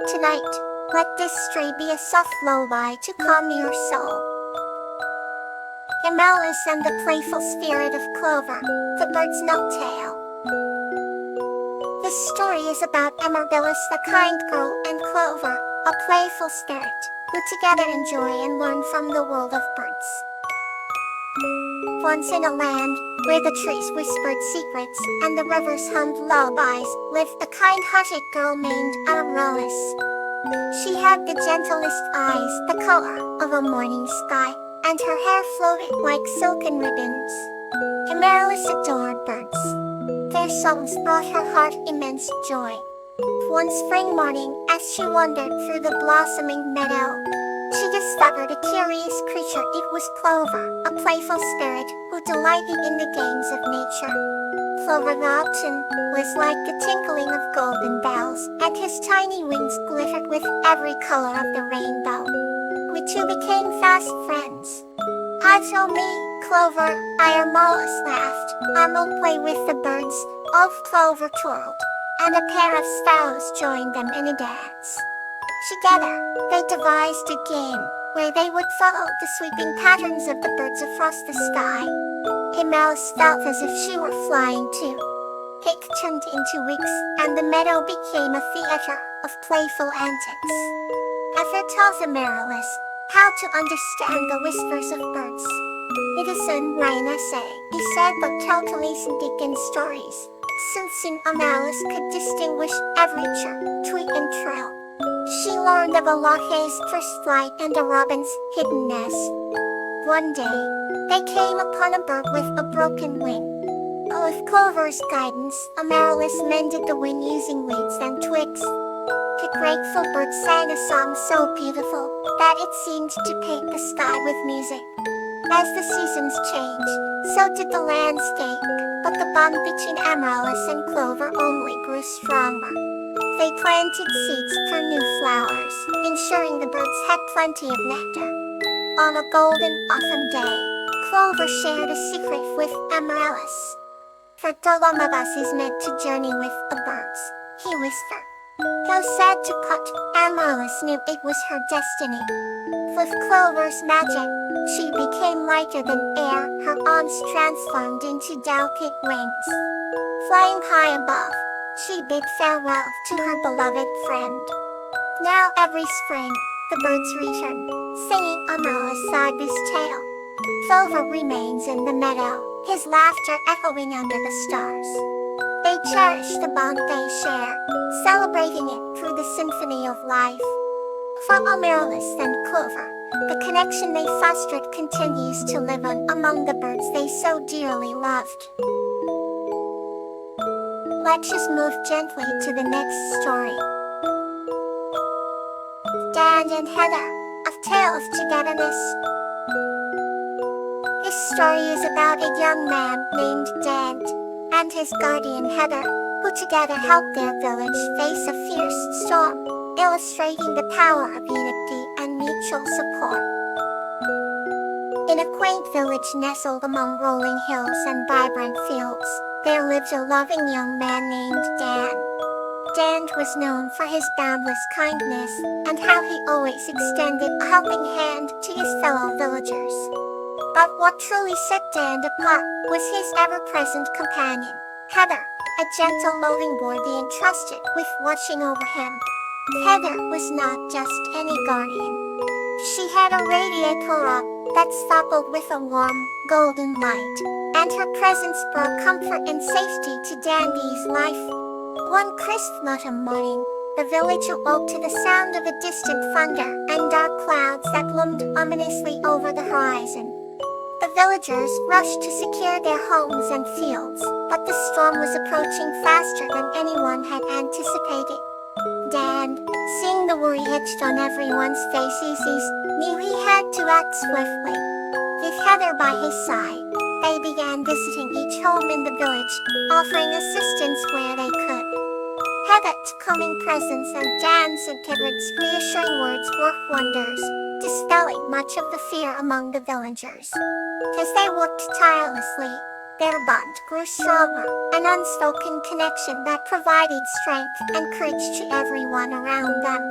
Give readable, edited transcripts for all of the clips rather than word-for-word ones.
Tonight, let this stray be a soft lullaby to calm your soul. Amaryllis and the playful spirit of Clover, the bird's no-tail. This story is about Amaryllis, the kind girl, and Clover, a playful spirit, who together enjoy and learn from the world of birds. Once in a land where the trees whispered secrets and the rivers hummed lullabies, lived a kind-hearted girl named Amaryllis. She had the gentlest eyes, the color of a morning sky, and her hair floated like silken ribbons. Amaryllis adored birds. Their songs brought her heart immense joy. One spring morning, as she wandered through the blossoming meadow, she discovered a curious creature. It was Clover, a playful spirit who delighted in the games of nature. Clover the autumn was like the tinkling of golden bells, and his tiny wings glittered with every color of the rainbow. We two became fast friends. "Hi to me, Clover," Amaryllis laughed. "I'll play with the birds," off Clover twirled, and a pair of sparrows joined them in a dance. Together, they devised a game where they would follow the sweeping patterns of the birds across the sky. Amaryllis felt as if she were flying too. It turned into weeks, and the meadow became a theater of playful antics. Ever taught Amaryllis how to understand the whispers of birds. "It isn't rain, I say," he said, "but calculus and Dickens stories." Soon Amaryllis could distinguish every chirp, tweet, and trill. She learned of a lockhead's first flight and a robin's hidden nest. One day, they came upon a bird with a broken wing. With Clover's guidance, Amaryllis mended the wing using weeds and twigs. The grateful bird sang a song so beautiful that it seemed to paint the sky with music. As the seasons changed, so did the landscape, but the bond between Amaryllis and Clover only grew stronger. They planted seeds for new flowers, ensuring the birds had plenty of nectar. On a golden autumn day, Clover shared a secret with Amaryllis. "For all of us is meant to journey with the birds," he whispered. Though sad to part, Amaryllis knew it was her destiny. With Clover's magic, she became lighter than air, her arms transformed into delicate wings. Flying high above, she bid farewell to her beloved friend. Now every spring, the birds return, singing Amaryllis' tale. Clover remains in the meadow, his laughter echoing under the stars. They cherish the bond they share, celebrating it through the symphony of life. From Amaryllis and Clover, the connection they fostered continues to live on among the birds they so dearly loved. Let's just move gently to the next story. Dan and Heather, a tale of togetherness. This story is about a young man named Dan and his guardian Heather, who together helped their village face a fierce storm, illustrating the power of unity and mutual support. In a quaint village nestled among rolling hills and vibrant fields, there lived a loving young man named Dan. Dan was known for his boundless kindness and how he always extended a helping hand to his fellow villagers. But what truly set Dan apart was his ever-present companion, Heather, a gentle loving worthy entrusted with watching over him. Heather was not just any guardian. She had a radiant aura that sparkled with a warm, golden light, and her presence brought comfort and safety to Dandy's life. One crisp autumn morning, the village awoke to the sound of a distant thunder and dark clouds that loomed ominously over the horizon. The villagers rushed to secure their homes and fields, but the storm was approaching faster than anyone had anticipated. Dan, seeing the worry etched on everyone's faces, knew he had to act swiftly. With Heather by his side, they began visiting each home in the village, offering assistance where they could. Heather's calming presence and Dan's encouraged reassuring words worked wonders, dispelling much of the fear among the villagers. As they worked tirelessly, Their bond grew stronger, an unspoken connection that provided strength and courage to everyone around them.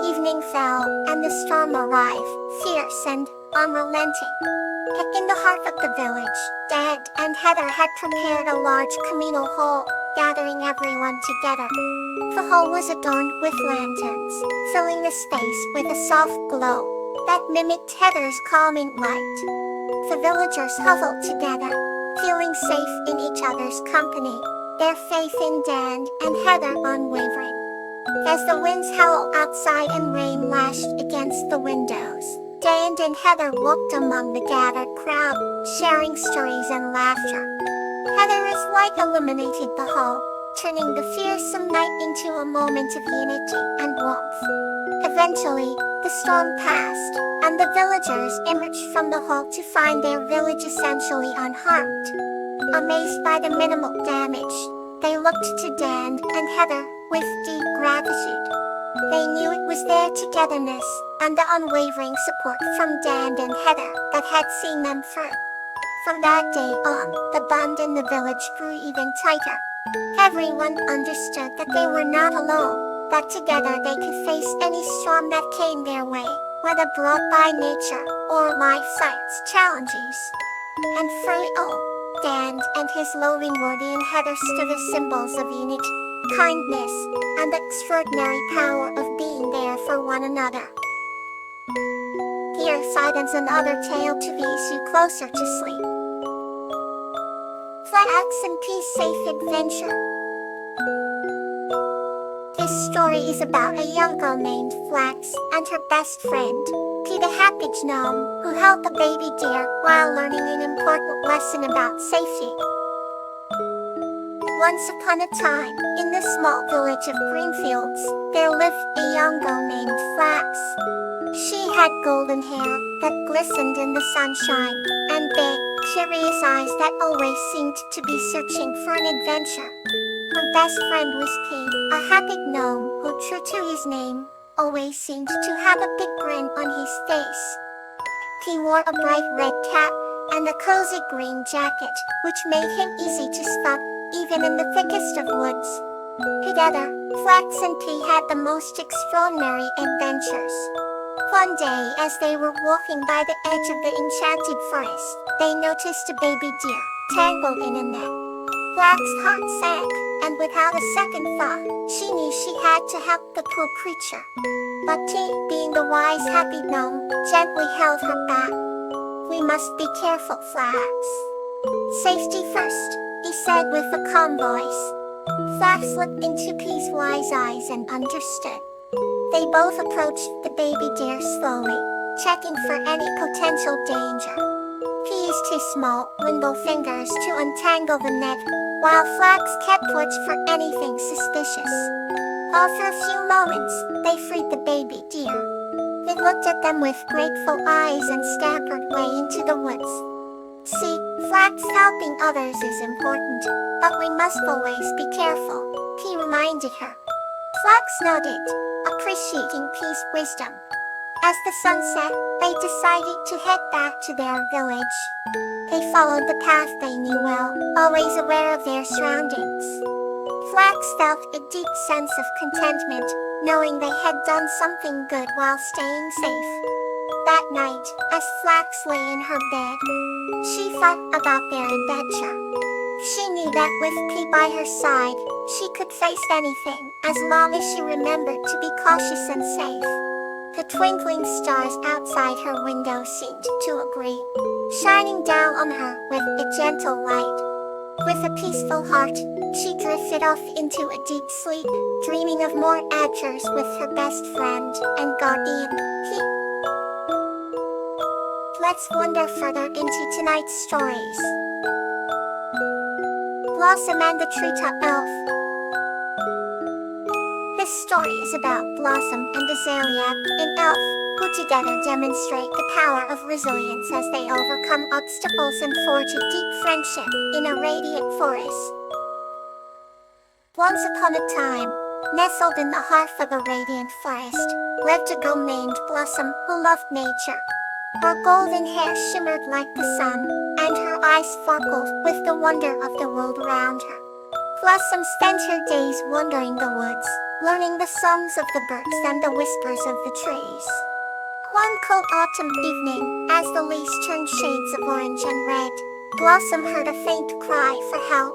Evening fell, and the storm arrived, fierce and unrelenting. In the heart of the village, Dad and Heather had prepared a large communal hall, gathering everyone together. The hall was adorned with lanterns, filling the space with a soft glow that mimicked Heather's calming light. The villagers huddled together, feeling safe in each other's company, their faith in Dan and Heather unwavering. As the winds howled outside and rain lashed against the windows, Dan and Heather walked among the gathered crowd, sharing stories and laughter. Heather's light illuminated the hall, turning the fearsome night into a moment of unity and warmth. Eventually, the storm passed, and the villagers emerged from the hall to find their village essentially unharmed. Amazed by the minimal damage, they looked to Dan and Heather with deep gratitude. They knew it was their togetherness and the unwavering support from Dan and Heather that had seen them through. From that day on, the bond in the village grew even tighter. Everyone understood that they were not alone, that together they could face any storm that came their way, whether brought by nature or life-size challenges. And through it all, Dan and his loving guardian Heather stood as symbols of unity, kindness, and the extraordinary power of being there for one another. Here silence another tale to ease you closer to sleep. Flax and Pea's Safe Adventure. This story is about a young girl named Flax and her best friend, Pea the happy gnome, who held the baby deer while learning an important lesson about safety. Once upon a time, in the small village of Greenfields, there lived a young girl named Flax. She had golden hair that glistened in the sunshine, and big, curious eyes that always seemed to be searching for an adventure. Her best friend was Pea, a happy gnome who, true to his name, always seemed to have a big grin on his face. Pea wore a bright red cap and a cozy green jacket, which made him easy to spot, even in the thickest of woods. Together, Flax and Pea had the most extraordinary adventures. One day, as they were walking by the edge of the enchanted forest, they noticed a baby deer tangled in a net. Flax's heart sank, and without a second thought, she knew she had to help the poor creature. But Pea, being the wise, happy gnome, gently held her back. "We must be careful, Flax. Safety first," he said with a calm voice. Flax looked into Pea's wise eyes and understood. They both approached the baby deer slowly, checking for any potential danger. Pea used his small, nimble fingers to untangle the net, while Flax kept watch for anything suspicious. After a few moments, they freed the baby deer. It looked at them with grateful eyes and scampered away into the woods. "See, Flax, helping others is important, but we must always be careful," Pea reminded her. Flax nodded, appreciating Pea's wisdom. As the sun set, they decided to head back to their village. They followed the path they knew well, always aware of their surroundings. Flax felt a deep sense of contentment, knowing they had done something good while staying safe. That night, as Flax lay in her bed, she thought about their adventure. She knew that with Pea by her side, she could face anything, as long as she remembered to be cautious and safe. The twinkling stars outside her window seemed to agree, shining down on her with a gentle light. With a peaceful heart, she drifted off into a deep sleep, dreaming of more adventures with her best friend and guardian, Pea. Let's wander further into tonight's stories. Blossom and the Treetop Elf. This story is about Blossom and Azalea, an elf, who together demonstrate the power of resilience as they overcome obstacles and forge a deep friendship in a radiant forest. Once upon a time, nestled in the heart of a radiant forest, lived a girl named Blossom who loved nature. Her golden hair shimmered like the sun, and her eyes sparkled with the wonder of the world around her. Blossom spent her days wandering the woods, learning the songs of the birds and the whispers of the trees. One cold autumn evening, as the leaves turned shades of orange and red, Blossom heard a faint cry for help.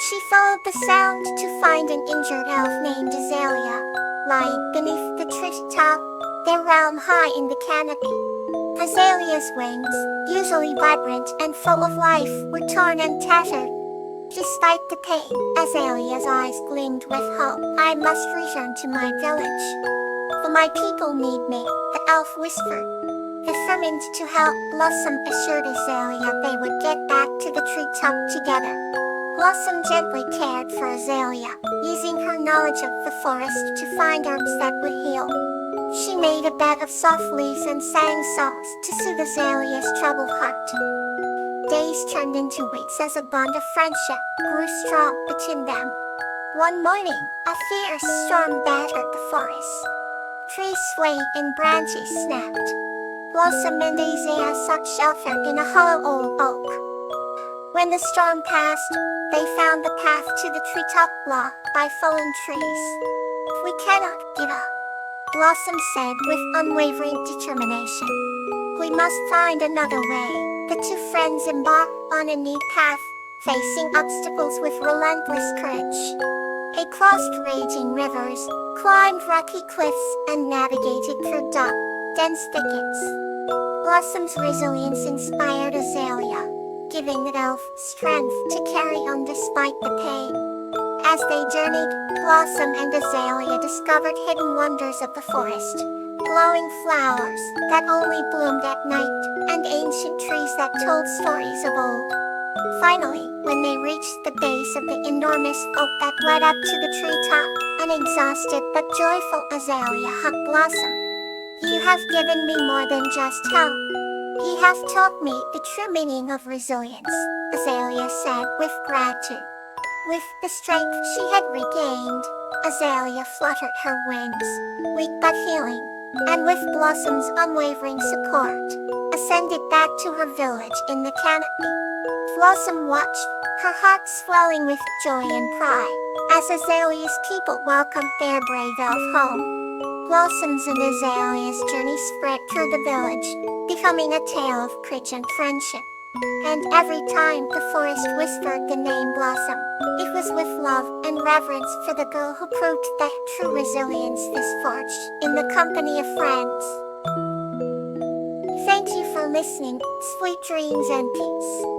She followed the sound to find an injured elf named Azalea, lying beneath the treetop, their realm high in the canopy. Azalea's wings, usually vibrant and full of life, were torn and tattered. Despite the pain, Azalea's eyes gleamed with hope. I must return to my village. For my people need me, the elf whispered. Determined to help, Blossom assured Azalea they would get back to the treetop together. Blossom gently cared for Azalea, using her knowledge of the forest to find herbs that would heal. She made a bed of soft leaves and sang songs to soothe Azalea's troubled heart. Days turned into weeks as a bond of friendship grew strong between them. One morning, a fierce storm battered the forest. Trees swayed and branches snapped. Blossom and Azalea sought shelter in a hollow old oak. When the storm passed, they found the path to the treetop blocked by fallen trees. We cannot give up, Blossom said with unwavering determination. We must find another way. The two friends embarked on a new path, facing obstacles with relentless courage. They crossed raging rivers, climbed rocky cliffs, and navigated through dark, dense thickets. Blossom's resilience inspired Azalea, giving the elf strength to carry on despite the pain. As they journeyed, Blossom and Azalea discovered hidden wonders of the forest, glowing flowers that only bloomed at night, and ancient trees that told stories of old. Finally, when they reached the base of the enormous oak that led up to the treetop, an exhausted but joyful Azalea hugged Blossom. You have given me more than just help. You have taught me the true meaning of resilience, Azalea said with gratitude. With the strength she had regained, Azalea fluttered her wings, weak but healing, and with Blossom's unwavering support, ascended back to her village in the canopy. Blossom watched, her heart swelling with joy and pride, as Azalea's people welcomed their brave elf home. Blossom's and Azalea's journey spread through the village, becoming a tale of courage and friendship. And every time the forest whispered the name Blossom, it was with love and reverence for the girl who proved that true resilience is forged in the company of friends. Thank you for listening. Sweet dreams and peace.